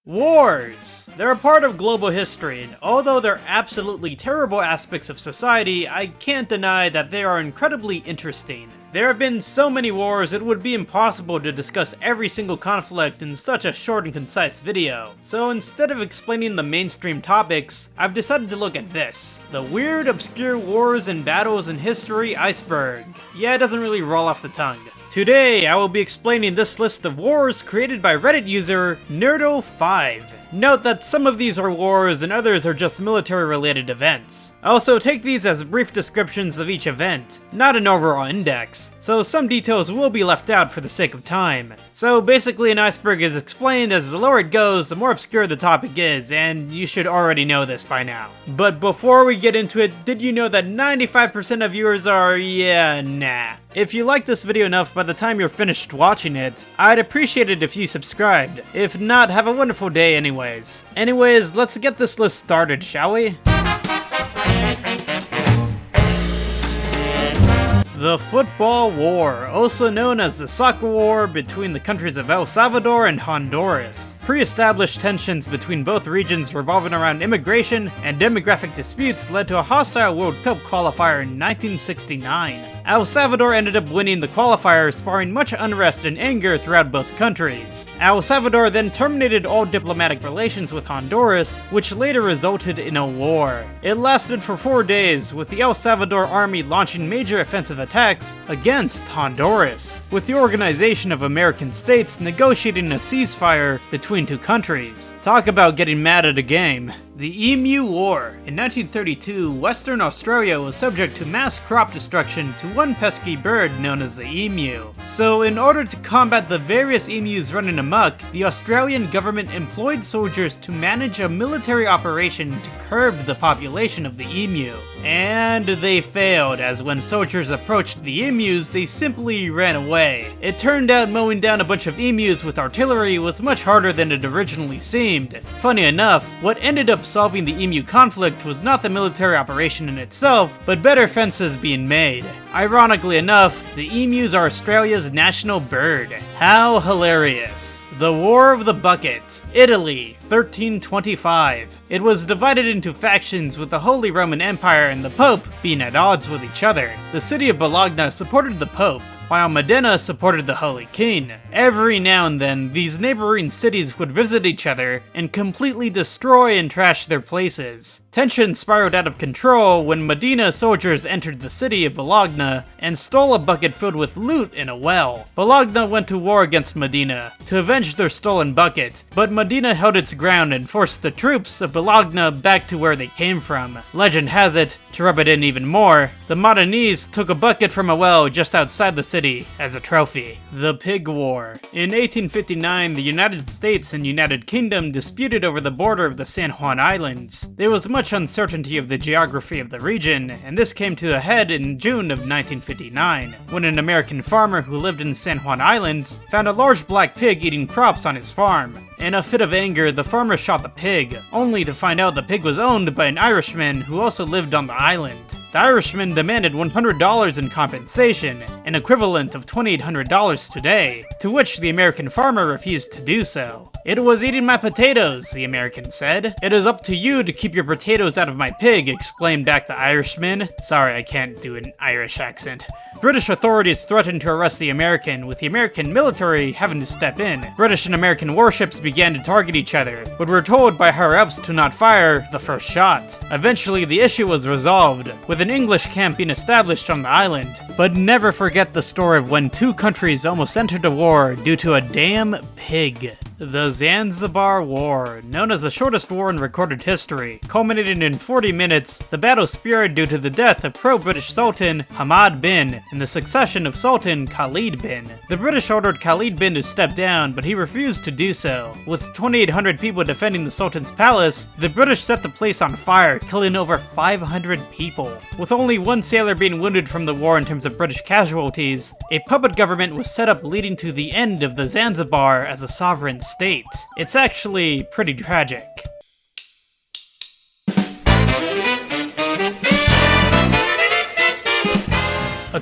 Wars! They're a part of global history, and although they're absolutely terrible aspects of society, I can't deny that they are incredibly interesting. There have been so many wars it would be impossible to discuss every single conflict in such a short and concise video. So instead of explaining the mainstream topics, I've decided to look at this. The weird, obscure wars and battles in history iceberg. Yeah, it doesn't really roll off the tongue. Today, I will be explaining this list of wars created by Reddit user Nerdle5. Note that some of these are wars and others are just military-related events. Also, take these as brief descriptions of each event, not an overall index, so some details will be left out for the sake of time. So basically, an iceberg is explained as the lower it goes, the more obscure the topic is, and you should already know this by now. But before we get into it, did you know that 95% of viewers are, nah. If you like this video enough by the time you're finished watching it, I'd appreciate it if you subscribed. If not, have a wonderful day anyways. Anyways, let's get this list started, shall we? The Football War, also known as the Soccer War between the countries of El Salvador and Honduras. Pre-established tensions between both regions revolving around immigration and demographic disputes led to a hostile World Cup qualifier in 1969. El Salvador ended up winning the qualifier, sparking much unrest and anger throughout both countries. El Salvador then terminated all diplomatic relations with Honduras, which later resulted in a war. It lasted for 4 days, with the El Salvador army launching major offensive attacks against Honduras, with the Organization of American States negotiating a ceasefire between two countries. Talk about getting mad at a game. The Emu War. In 1932, Western Australia was subject to mass crop destruction to one pesky bird known as the emu. So in order to combat the various emus running amok, the Australian government employed soldiers to manage a military operation to curb the population of the emu. And they failed, as when soldiers approached the emus, they simply ran away. It turned out mowing down a bunch of emus with artillery was much harder than it originally seemed. Funny enough, what ended up solving the emu conflict was not the military operation in itself, but better fences being made. Ironically enough, the emus are Australia's national bird. How hilarious. The War of the Bucket. Italy, 1325. It was divided into factions, with the Holy Roman Empire and the Pope being at odds with each other. The city of Bologna supported the Pope, while Modena supported the Holy King. Every now and then, these neighboring cities would visit each other and completely destroy and trash their places. Tension spiraled out of control when Modena soldiers entered the city of Bologna and stole a bucket filled with loot in a well. Bologna went to war against Modena to avenge their stolen bucket, but Modena held its ground and forced the troops of Bologna back to where they came from. Legend has it, to rub it in even more, the Modenese took a bucket from a well just outside the city as a trophy. The Pig War. In 1859, the United States and United Kingdom disputed over the border of the San Juan Islands. There was much uncertainty of the geography of the region, and this came to a head in June of 1959, when an American farmer who lived in San Juan Islands found a large black pig eating crops on his farm. In a fit of anger, the farmer shot the pig, only to find out the pig was owned by an Irishman who also lived on the island. The Irishman demanded $100 in compensation, an equivalent of $2,800 today, to which the American farmer refused to do so. "It was eating my potatoes," the American said. "It is up to you to keep your potatoes out of my pig," exclaimed back the Irishman. Sorry, I can't do an Irish accent. British authorities threatened to arrest the American, with the American military having to step in. British and American warships began to target each other, but were told by higher-ups to not fire the first shot. Eventually, the issue was resolved, with an English camp being established on the island. But never forget the story of when two countries almost entered a war due to a damn pig. The Zanzibar War, known as the shortest war in recorded history, culminating in 40 minutes, the battle spearheaded due to the death of pro-British Sultan Hamad bin and the succession of Sultan Khalid bin. The British ordered Khalid bin to step down, but he refused to do so. With 2,800 people defending the Sultan's palace, the British set the place on fire, killing over 500 people. With only one sailor being wounded from the war in terms of British casualties, a puppet government was set up, leading to the end of the Zanzibar as a sovereign state. It's actually pretty tragic.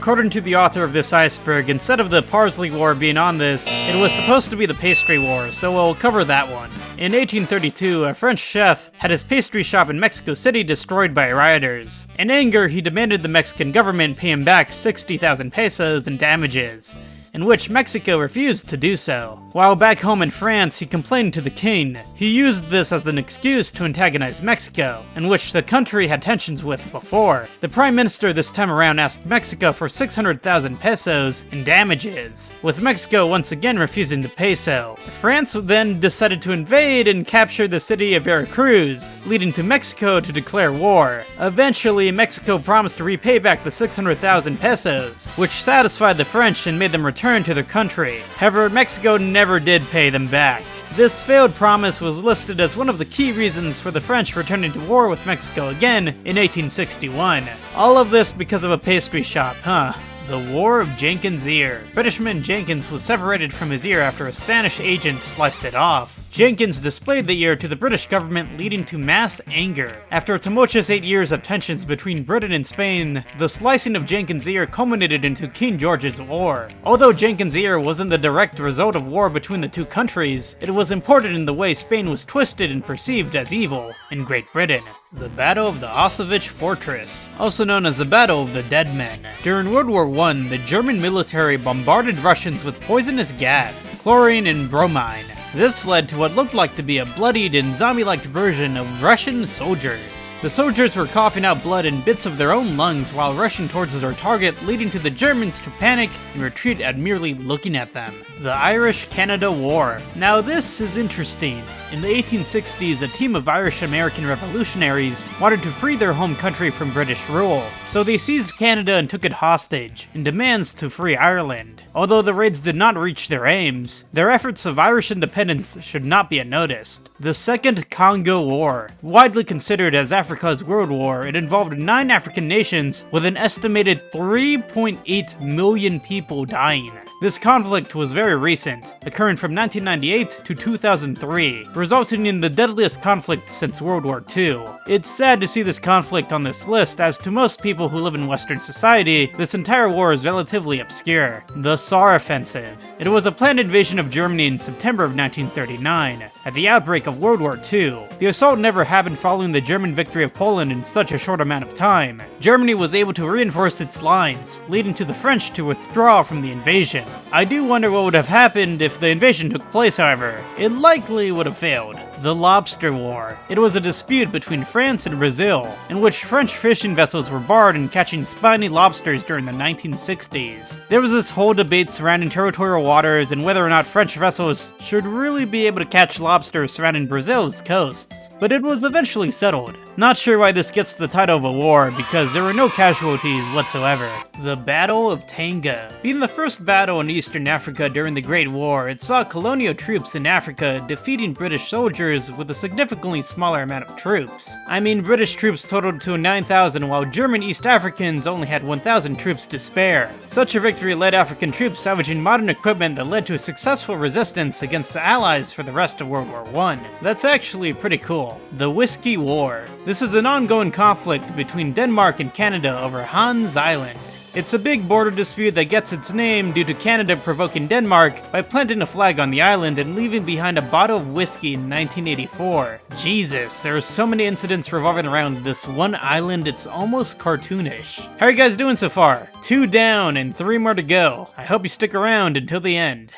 According to the author of this Iceberg, instead of the Parsley War being on this, it was supposed to be the Pastry War, so we'll cover that one. In 1832, a French chef had his pastry shop in Mexico City destroyed by rioters. In anger, he demanded the Mexican government pay him back 60,000 pesos in damages, in which Mexico refused to do so. While back home in France, he complained to the king. He used this as an excuse to antagonize Mexico, in which the country had tensions with before. The prime minister this time around asked Mexico for 600,000 pesos in damages, with Mexico once again refusing to pay so. France then decided to invade and capture the city of Veracruz, leading to Mexico to declare war. Eventually, Mexico promised to repay back the 600,000 pesos, which satisfied the French and made them return to their country. However, Mexico never did pay them back. This failed promise was listed as one of the key reasons for the French returning to war with Mexico again in 1861. All of this because of a pastry shop, huh? The War of Jenkins' Ear. Britishman Jenkins was separated from his ear after a Spanish agent sliced it off. Jenkins displayed the ear to the British government, leading to mass anger. After a tumultuous 8 years of tensions between Britain and Spain, the slicing of Jenkins' ear culminated into King George's War. Although Jenkins' ear wasn't the direct result of war between the two countries, it was important in the way Spain was twisted and perceived as evil in Great Britain. The Battle of the Ossowiec Fortress, also known as the Battle of the Dead Men. During World War I, the German military bombarded Russians with poisonous gas, chlorine and bromine. This led to what looked like to be a bloodied and zombie-like version of Russian soldiers. The soldiers were coughing out blood and bits of their own lungs while rushing towards their target, leading to the Germans to panic and retreat at merely looking at them. The Irish-Canada War. Now this is interesting. In the 1860s, a team of Irish-American revolutionaries wanted to free their home country from British rule, so they seized Canada and took it hostage, in demands to free Ireland. Although the raids did not reach their aims, their efforts of Irish independence should not be unnoticed. The Second Congo War. Widely considered as Africa's World War, it involved 9 African nations with an estimated 3.8 million people dying. This conflict was very recent, occurring from 1998 to 2003, resulting in the deadliest conflict since World War II. It's sad to see this conflict on this list, as to most people who live in Western society, this entire war is relatively obscure. The Saar Offensive. It was a planned invasion of Germany in September of 1939, at the outbreak of World War II. The assault never happened following the German victory of Poland in such a short amount of time. Germany was able to reinforce its lines, leading to the French to withdraw from the invasion. I do wonder what would have happened if the invasion took place, however. It likely would have failed. The Lobster War. It was a dispute between France and Brazil, in which French fishing vessels were barred in catching spiny lobsters during the 1960s. There was this whole debate surrounding territorial waters and whether or not French vessels should really be able to catch lobsters surrounding Brazil's coasts, but it was eventually settled. Not sure why this gets the title of a war, because there were no casualties whatsoever. The Battle of Tanga. Being the first battle in Eastern Africa during the Great War, it saw colonial troops in Africa defeating British soldiers with a significantly smaller amount of troops. I mean, British troops totaled to 9,000, while German East Africans only had 1,000 troops to spare. Such a victory led African troops salvaging modern equipment that led to a successful resistance against the Allies for the rest of World War I. That's actually pretty cool. The Whiskey War. This is an ongoing conflict between Denmark and Canada over Hans Island. It's a big border dispute that gets its name due to Canada provoking Denmark by planting a flag on the island and leaving behind a bottle of whiskey in 1984. Jesus, there are so many incidents revolving around this one island, it's almost cartoonish. How are you guys doing so far? 2 down and 3 more to go. I hope you stick around until the end.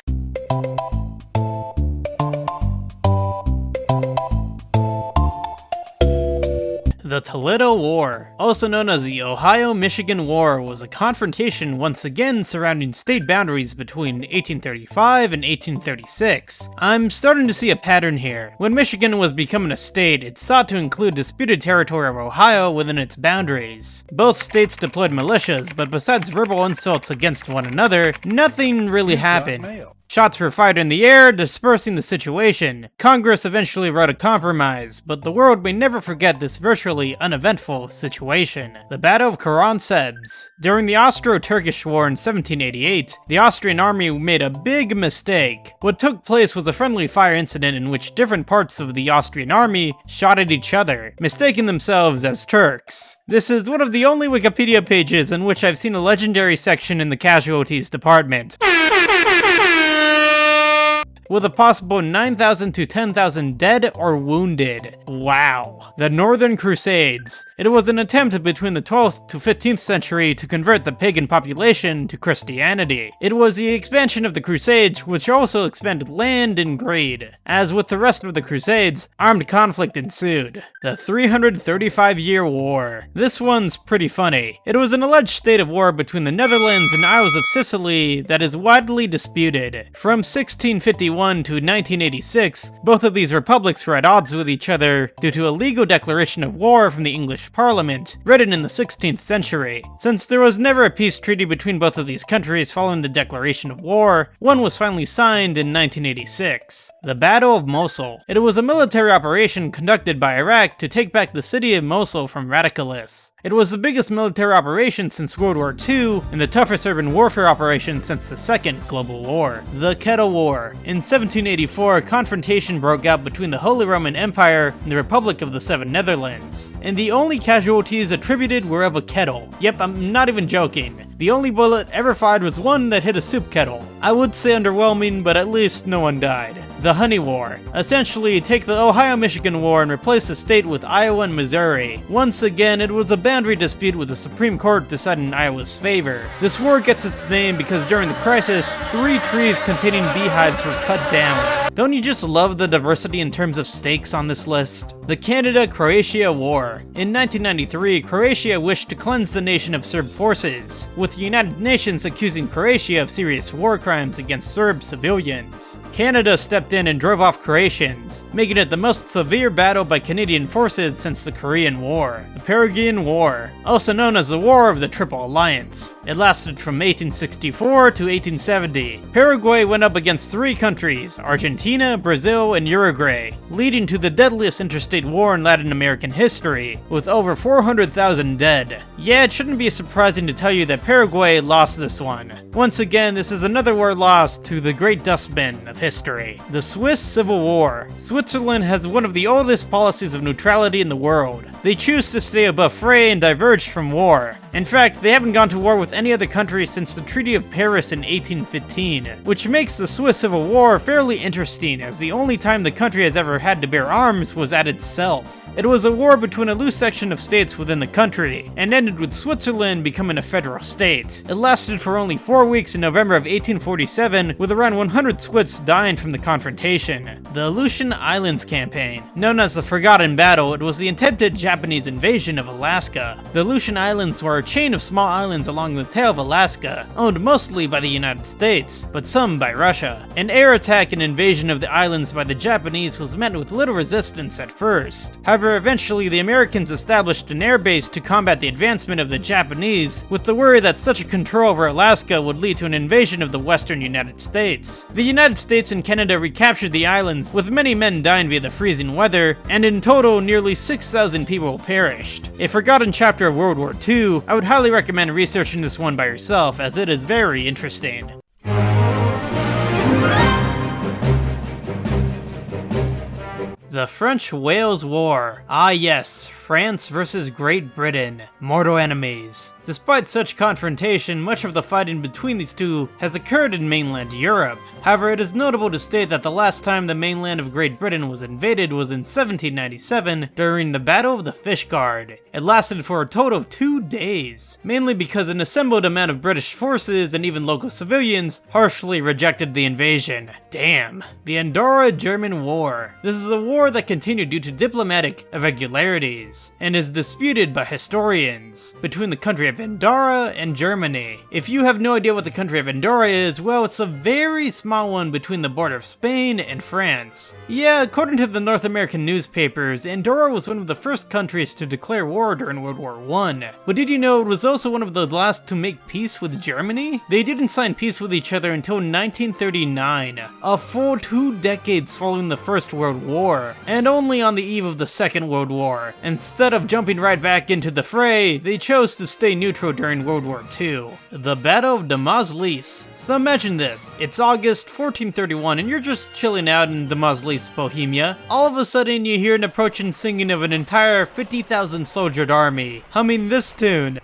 The Toledo War, also known as the Ohio-Michigan War, was a confrontation once again surrounding state boundaries between 1835 and 1836. I'm starting to see a pattern here. When Michigan was becoming a state, it sought to include disputed territory of Ohio within its boundaries. Both states deployed militias, but besides verbal insults against one another, nothing really happened. Shots were fired in the air, dispersing the situation. Congress eventually wrote a compromise, but the world may never forget this virtually uneventful situation. The Battle of Karansebes. During the Austro-Turkish War in 1788, the Austrian army made a big mistake. What took place was a friendly fire incident in which different parts of the Austrian army shot at each other, mistaking themselves as Turks. This is one of the only Wikipedia pages in which I've seen a legendary section in the casualties department, with a possible 9,000 to 10,000 dead or wounded. Wow. The Northern Crusades. It was an attempt between the 12th to 15th century to convert the pagan population to Christianity. It was the expansion of the Crusades which also expanded land and greed. As with the rest of the Crusades, armed conflict ensued. The 335-Year War. This one's pretty funny. It was an alleged state of war between the Netherlands and Isles of Sicily that is widely disputed. From 1651 to 1986, both of these republics were at odds with each other due to a legal declaration of war from the English Parliament, written in the 16th century. Since there was never a peace treaty between both of these countries following the declaration of war, one was finally signed in 1986. The Battle of Mosul. It was a military operation conducted by Iraq to take back the city of Mosul from radicalists. It was the biggest military operation since World War II and the toughest urban warfare operation since the Second Global War. The Kettle War. In 1784, a confrontation broke out between the Holy Roman Empire and the Republic of the Seven Netherlands, and the only casualties attributed were of a kettle. Yep, I'm not even joking. The only bullet ever fired was one that hit a soup kettle. I would say underwhelming, but at least no one died. The Honey War. Essentially, take the Ohio-Michigan War and replace the state with Iowa and Missouri. Once again, it was a boundary dispute with the Supreme Court deciding in Iowa's favor. This war gets its name because during the crisis, 3 trees containing beehives were cut down. Don't you just love the diversity in terms of stakes on this list? The Canada-Croatia War. In 1993, Croatia wished to cleanse the nation of Serb forces, with the United Nations accusing Croatia of serious war crimes against Serb civilians. Canada stepped in and drove off Croatians, making it the most severe battle by Canadian forces since the Korean War. The Paraguayan War, also known as the War of the Triple Alliance. It lasted from 1864 to 1870. Paraguay went up against 3 countries, Argentina, Brazil, and Uruguay, leading to the deadliest interstate war in Latin American history, with over 400,000 dead. Yeah, it shouldn't be surprising to tell you that Paraguay lost this one. Once again, this is another war lost to the Great Dustbin of history. The Swiss Civil War. Switzerland has one of the oldest policies of neutrality in the world. They choose to stay above fray and diverge from war. In fact, they haven't gone to war with any other country since the Treaty of Paris in 1815, which makes the Swiss Civil War fairly interesting, as the only time the country has ever had to bear arms was at itself. It was a war between a loose section of states within the country, and ended with Switzerland becoming a federal state. It lasted for only 4 weeks in November of 1847, with around 100 Swiss dying from the confrontation. The Aleutian Islands Campaign. Known as the Forgotten Battle, it was the attempted Japanese invasion of Alaska. The Aleutian Islands were a chain of small islands along the tail of Alaska, owned mostly by the United States, but some by Russia. An air attack and invasion of the islands by the Japanese was met with little resistance at first. However, eventually the Americans established an air base to combat the advancement of the Japanese, with the worry that such a control over Alaska would lead to an invasion of the western United States. The United States and Canada recaptured the islands, with many men dying via the freezing weather, and in total nearly 6,000 people perished. A forgotten chapter of World War II, I would highly recommend researching this one by yourself, as it is very interesting. The French-Wales War. Ah yes, France versus Great Britain. Mortal enemies. Despite such confrontation, much of the fighting between these two has occurred in mainland Europe. However, it is notable to state that the last time the mainland of Great Britain was invaded was in 1797 during the Battle of the Fishguard. It lasted for a total of 2 days, mainly because an assembled amount of British forces and even local civilians harshly rejected the invasion. Damn. The Andorra-German War. This is a war war that continued due to diplomatic irregularities, and is disputed by historians, between the country of Andorra and Germany. If you have no idea what the country of Andorra is, well, it's a very small one between the border of Spain and France. Yeah, according to the North American newspapers, Andorra was one of the first countries to declare war during World War I. But did you know it was also one of the last to make peace with Germany? They didn't sign peace with each other until 1939, a full 2 decades following the First World War, and only on the eve of the Second World War. Instead of jumping right back into the fray, they chose to stay neutral during World War II. The Battle of Damascus. So imagine this, it's August 1431 and you're just chilling out in Damascus, Bohemia. All of a sudden you hear an approaching singing of an entire 50,000 soldiered army, humming this tune.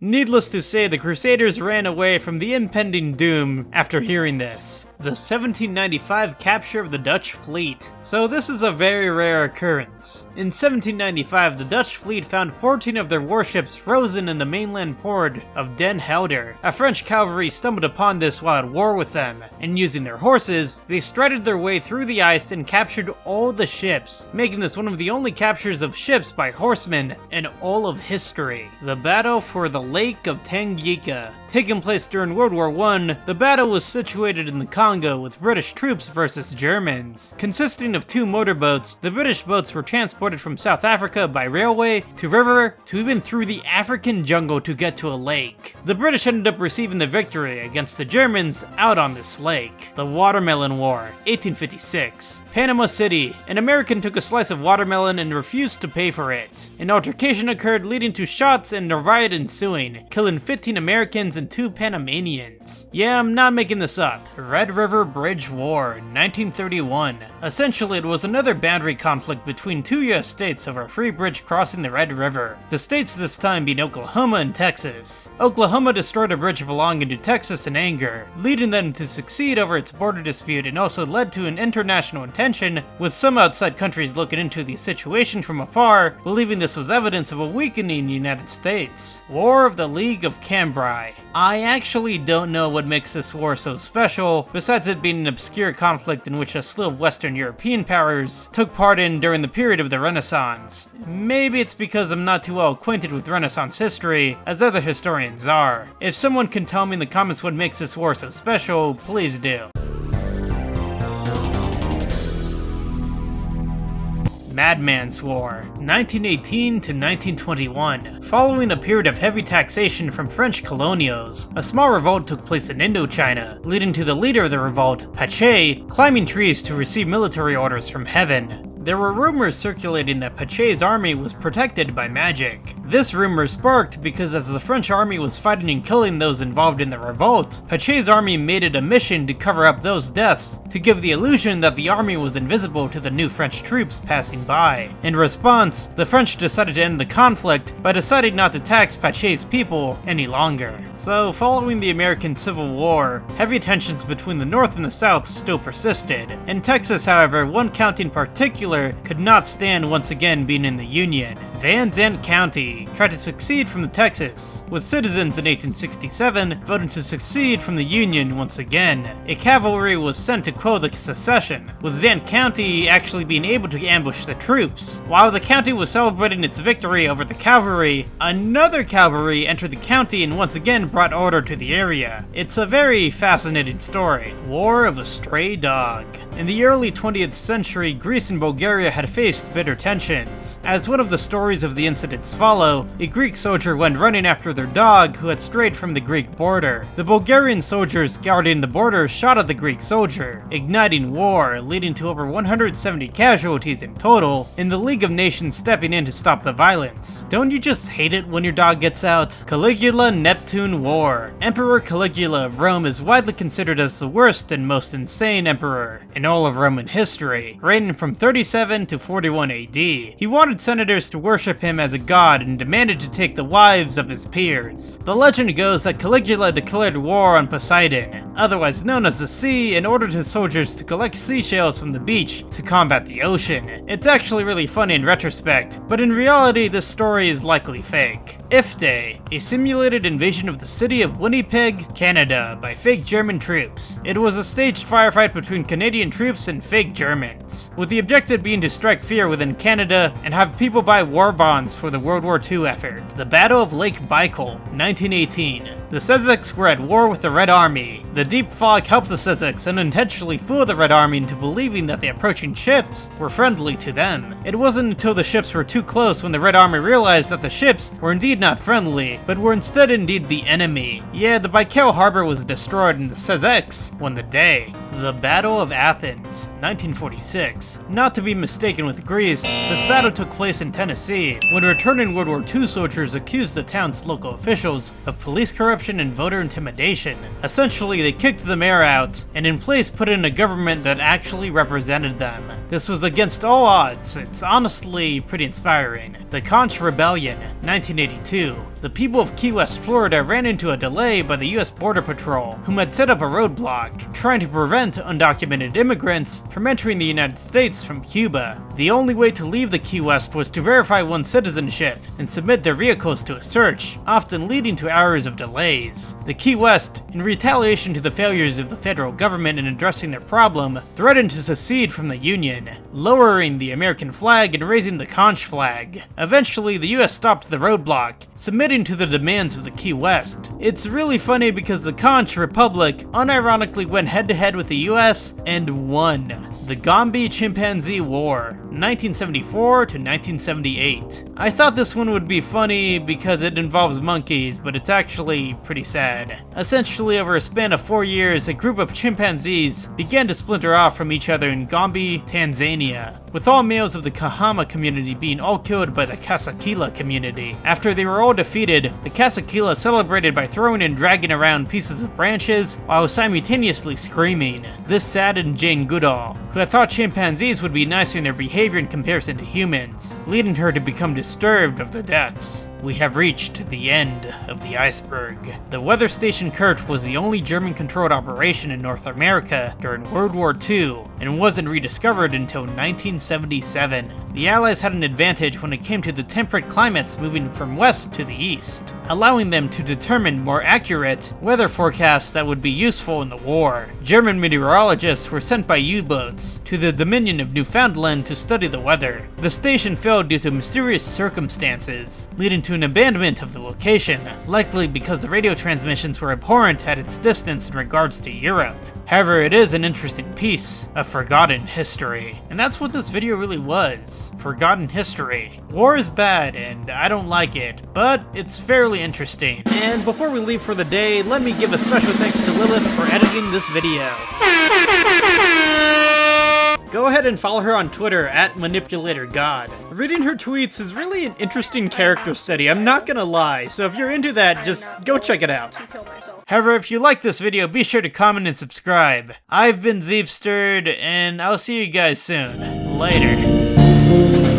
Needless to say, the Crusaders ran away from the impending doom after hearing this. The 1795 capture of the Dutch fleet. So this is a very rare occurrence. In 1795, the Dutch fleet found 14 of their warships frozen in the mainland port of Den Helder. A French cavalry stumbled upon this while at war with them, and using their horses, they strided their way through the ice and captured all the ships, making this one of the only captures of ships by horsemen in all of history. The Battle for the Lake of Tanganyika. Taking place during World War I, the battle was situated in the Congo with British troops versus Germans. Consisting of 2 motorboats, the British boats were transported from South Africa by railway, to river, to even through the African jungle to get to a lake. The British ended up receiving the victory against the Germans out on this lake. The Watermelon War, 1856. Panama City. An American took a slice of watermelon and refused to pay for it. An altercation occurred leading to shots and a riot ensuing, killing 15 Americans and 2 Panamanians. Yeah, I'm not making this up. Red River Bridge War, 1931. Essentially, it was another boundary conflict between 2 US states over a free bridge crossing the Red River. The states this time being Oklahoma and Texas. Oklahoma destroyed a bridge belonging to Texas in anger, leading them to succeed over its border dispute, and also led to an international tension, with some outside countries looking into the situation from afar, believing this was evidence of a weakening United States. War of the League of Cambrai. I actually don't know what makes this war so special, besides it being an obscure conflict in which a slew of Western European powers took part in during the period of the Renaissance. Maybe it's because I'm not too well acquainted with Renaissance history, as other historians are. If someone can tell me in the comments what makes this war so special, please do. Madman's War, 1918 to 1921. Following a period of heavy taxation from French colonials, a small revolt took place in Indochina, leading to the leader of the revolt, Pache, climbing trees to receive military orders from heaven. There were rumors circulating that Pache's army was protected by magic. This rumor sparked because as the French army was fighting and killing those involved in the revolt, Pache's army made it a mission to cover up those deaths to give the illusion that the army was invisible to the new French troops passing by. In response, the French decided to end the conflict by deciding not to tax Pache's people any longer. So, following the American Civil War, heavy tensions between the North and the South still persisted. In Texas, however, one county in particular could not stand once again being in the Union. Zandt County tried to secede from the Texas, with citizens in 1867 voting to secede from the Union once again. A cavalry was sent to quell the secession, with Zandt County actually being able to ambush the troops. While the county was celebrating its victory over the cavalry, another cavalry entered the county and once again brought order to the area. It's a very fascinating story. War of a Stray Dog. In the early 20th century, Greece and Bulgaria had faced bitter tensions. As one of the stories of the incidents follow, a Greek soldier went running after their dog who had strayed from the Greek border. The Bulgarian soldiers guarding the border shot at the Greek soldier, igniting war, leading to over 170 casualties in total, and the League of Nations stepping in to stop the violence. Don't you just hate it when your dog gets out? Caligula-Neptune War. Emperor Caligula of Rome is widely considered as the worst and most insane emperor in all of Roman history, reigning from 37 to 41 AD. He wanted senators to worship him as a god and demanded to take the wives of his peers. The legend goes that Caligula declared war on Poseidon, otherwise known as the sea, and ordered his soldiers to collect seashells from the beach to combat the ocean. It's actually really funny in retrospect, but in reality this story is likely fake. Day, a simulated invasion of the city of Winnipeg, Canada by fake German troops. It was a staged firefight between Canadian troops and fake Germans, with the objective being to strike fear within Canada and have people buy war bonds for the World War II effort. The Battle of Lake Baikal, 1918. The Sazecs were at war with the Red Army. The deep fog helped the Sazecs unintentionally fool the Red Army into believing that the approaching ships were friendly to them. It wasn't until the ships were too close when the Red Army realized that the ships were indeed not friendly, but were instead indeed the enemy. Yeah, the Baikal harbor was destroyed and the Sazecs won the day. The Battle of Athens, 1946. Not to be mistaken with Greece, this battle took place in Tennessee, when returning World War II soldiers accused the town's local officials of police corruption and voter intimidation. Essentially, they kicked the mayor out, and in place put in a government that actually represented them. This was against all odds. It's honestly pretty inspiring. The Conch Rebellion, 1982. The people of Key West, Florida ran into a delay by the US Border Patrol, whom had set up a roadblock, trying to prevent undocumented immigrants from entering the United States from Cuba. The only way to leave the Key West was to verify one's citizenship and submit their vehicles to a search, often leading to hours of delays. The Key West, in retaliation to the failures of the federal government in addressing their problem, threatened to secede from the Union, lowering the American flag and raising the Conch flag. Eventually, the US stopped the roadblock, submitting to the demands of the Key West. It's really funny because the Conch Republic unironically went head-to-head with the US and won. The Gombe Chimpanzee War, 1974 to 1978. I thought this one would be funny because it involves monkeys, but it's actually pretty sad. Essentially, over a span of 4 years, a group of chimpanzees began to splinter off from each other in Gombe, Tanzania, with all males of the Kahama community being all killed by the Kasakila community. After they were all defeated, the Kasakila celebrated by throwing and dragging around pieces of branches while simultaneously screaming. This saddened Jane Goodall, who had thought chimpanzees would be nicer in their behavior in comparison to humans, leading her to become disturbed of the deaths. We have reached the end of the iceberg. The weather station Kurt was the only German-controlled operation in North America during World War II, and wasn't rediscovered until 1977. The Allies had an advantage when it came to the temperate climates moving from west to the east, allowing them to determine more accurate weather forecasts that would be useful in the war. German meteorologists were sent by U-boats to the Dominion of Newfoundland to study the weather. The station failed due to mysterious circumstances, leading to an abandonment of the location, likely because the radio transmissions were abhorrent at its distance in regards to Europe. However, it is an interesting piece of forgotten history. And that's what this video really was. Forgotten history. War is bad, and I don't like it, but it's fairly interesting. And before we leave for the day, let me give a special thanks to Lilith for editing this video. Go ahead and follow her on Twitter @ManipulatorGod. Reading her tweets is really an interesting character study, I'm not gonna lie, so if you're into that, just go check it out. However, if you like this video, be sure to comment and subscribe. I've been Zeepsterd, and I'll see you guys soon. Later.